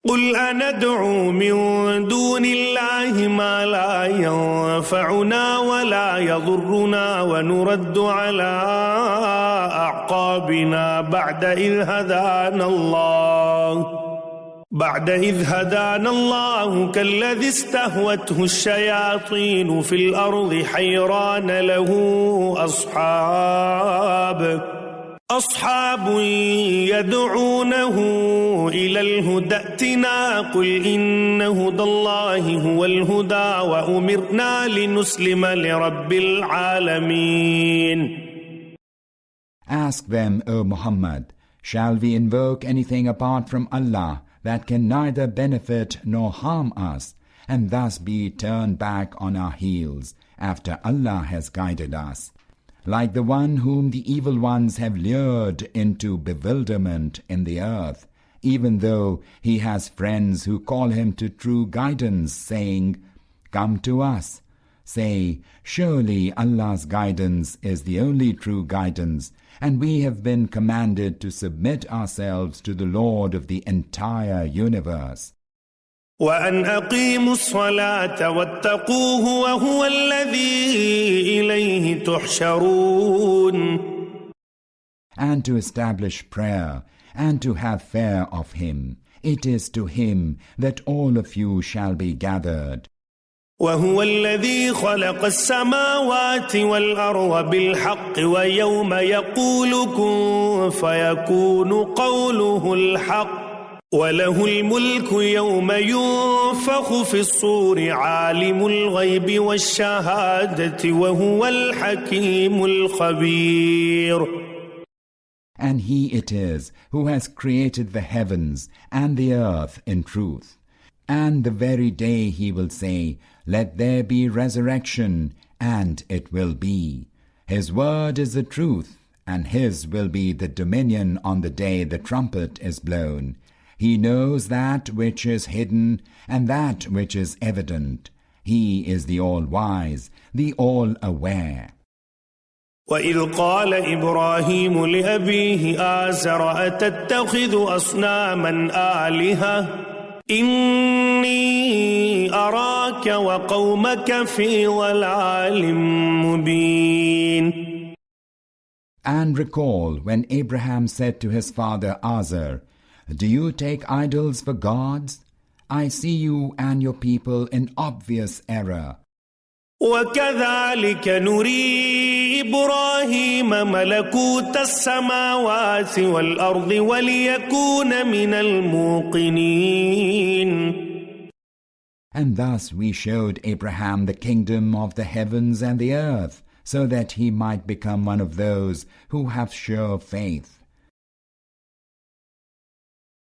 قل أندعو من دون الله ما لا ينفعنا ولا يضرنا ونرد على أعقابنا بعد إذ هدانا الله كالذي استهوته الشياطين في الأرض حيران له أصحاب يدعونه إلى الهدى ائتنا قل إن هدى الله هو الهدى وأمرنا لنسلم لرب العالمين. Ask them, O Muhammad, shall we invoke anything apart from Allah that can neither benefit nor harm us, and thus be turned back on our heels after Allah has guided us? Like the one whom the evil ones have lured into bewilderment in the earth, even though he has friends who call him to true guidance, saying, "Come to us." Say, surely Allah's guidance is the only true guidance, and we have been commanded to submit ourselves to the Lord of the entire universe. وأن أقيموا الصلاة واتقوه وهو الذي إليه تحشرون. And to establish prayer and to have fear of Him. It is to Him that all of you shall be gathered. وهو الذي خلق السماوات والأرض بالحق ويوم يقول كن فيكون قوله الحق وله الملك يوم ينفخ في الصور عالم الغيب والشهادة وهو الحكيم الخبير. And He it is who has created the heavens and the earth in truth. And the very day He will say, "Let there be resurrection," and it will be. His word is the truth, and His will be the dominion on the day the trumpet is blown. He knows that which is hidden and that which is evident. He is the all-wise, the all-aware. وَإِذْ قَالَ إِبْرَاهِيمُ لِأَبِيهِ آزَرَ أَتَتَّخِذُ أَصْنَامًا آلِهَةً إِنِّي أَرَاكَ وَقَوْمَكَ فِي ضَلَالٍ مُبِينٍ. And recall when Abraham said to his father Azar, "Do you take idols for gods? I see you and your people in obvious error." وَكَذَلِكَ نُرِي إِبْرَاهِيمَ مَلَكُوتَ السَّمَاوَاتِ وَالْأَرْضِ وَلِيَكُونَ مِنَ الْمُوقِنِينَ. And thus we showed Abraham the kingdom of the heavens and the earth, so that he might become one of those who have sure faith.